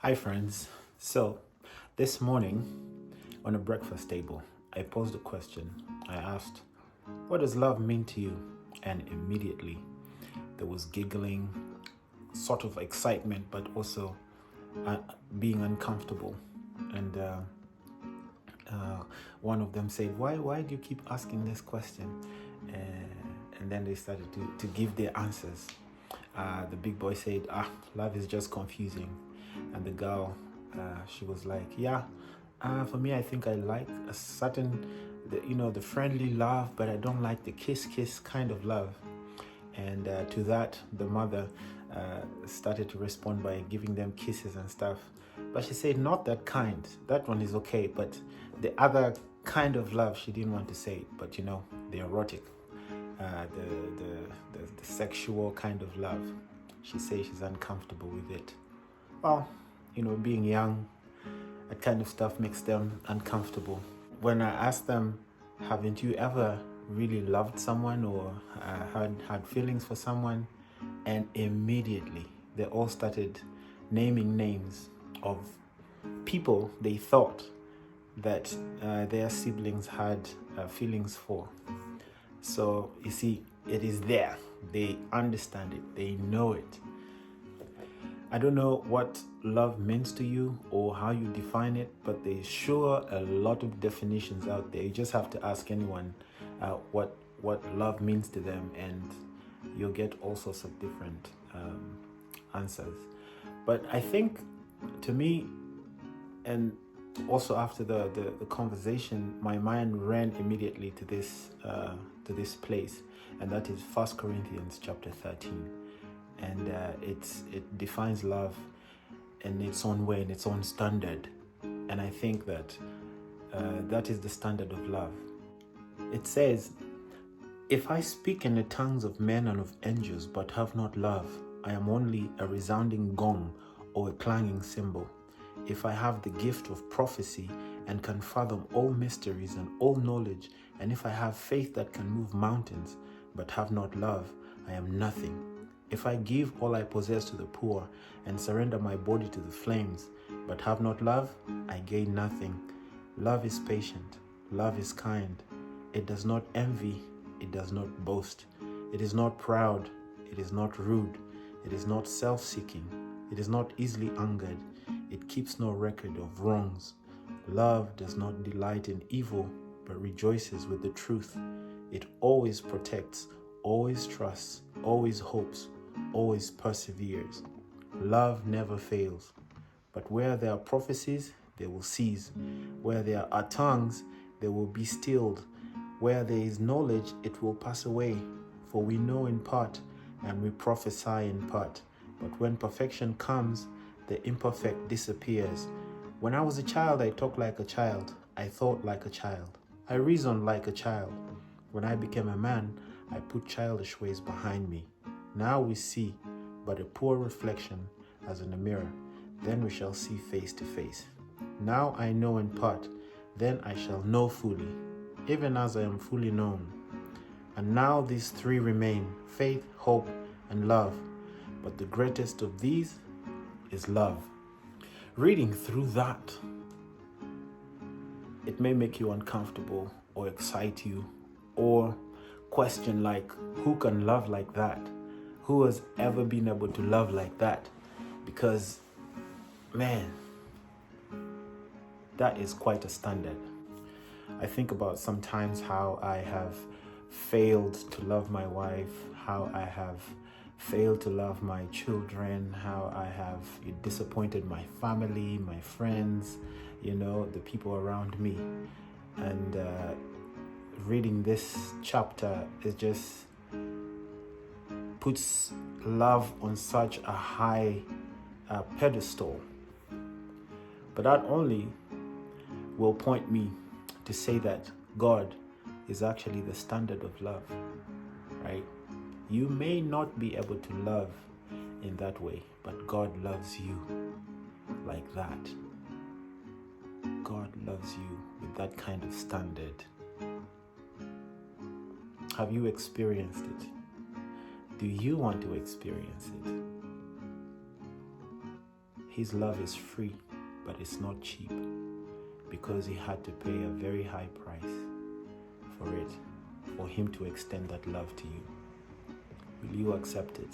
Hi, friends. So, this morning on a breakfast table, I posed a question. I asked, "What does love mean to you?" And immediately there was giggling, sort of excitement, but also uh, being uncomfortable. And one of them said, "Why do you keep asking this question?" And then they started to give their answers. The big boy said, love is just confusing. And the girl, she was like, yeah, for me, I think I like a certain, the friendly love, but I don't like the kiss kind of love. And to that, the mother started to respond by giving them kisses and stuff. But she said, not that kind. That one is okay. But the other kind of love, she didn't want to say. But the erotic, the sexual kind of love. She says she's uncomfortable with it. Well, being young, that kind of stuff makes them uncomfortable. When I asked them, haven't you ever really loved someone or had feelings for someone? And immediately they all started naming names of people they thought that their siblings had feelings for. So you see, it is there. They understand it. They know it. I don't know what love means to you or how you define it, but there's sure a lot of definitions out there. You just have to ask anyone what love means to them, and you'll get all sorts of different answers. But I think, to me, and also after the conversation, my mind ran immediately to this place, and that is 1 Corinthians chapter 13. And it defines love in its own way, in its own standard. And I think that that is the standard of love. It says, "If I speak in the tongues of men and of angels, but have not love, I am only a resounding gong or a clanging cymbal. If I have the gift of prophecy and can fathom all mysteries and all knowledge, and if I have faith that can move mountains, but have not love, I am nothing. If I give all I possess to the poor and surrender my body to the flames, but have not love, I gain nothing. Love is patient. Love is kind. It does not envy. It does not boast. It is not proud. It is not rude. It is not self-seeking. It is not easily angered. It keeps no record of wrongs. Love does not delight in evil, but rejoices with the truth. It always protects, always trusts, always hopes, always perseveres. Love never fails. But where there are prophecies, they will cease. Where there are tongues, they will be stilled. Where there is knowledge, it will pass away. For we know in part, and we prophesy in part. But when perfection comes, the imperfect disappears. When I was a child, I talked like a child. I thought like a child. I reasoned like a child. When I became a man, I put childish ways behind me. Now we see but a poor reflection as in a mirror. Then we shall see face to face. Now I know in part, then I shall know fully, even as I am fully known. And now these three remain: faith, hope, and love. But the greatest of these is love. Reading through that, it may make you uncomfortable or excite you or question, like, who can love like that? Who has ever been able to love like that? Because, man, that is quite a standard. I think about sometimes how I have failed to love my wife, how I have failed to love my children, how I have disappointed my family, my friends, the people around me. And reading this chapter, it just puts love on such a high pedestal. But that only will point me to say that God is actually the standard of love, right? You may not be able to love in that way, but God loves you like that. God loves you with that kind of standard. Have you experienced it? Do you want to experience it? His love is free, but it's not cheap, because he had to pay a very high price for it, for him to extend that love to you. Will you accept it?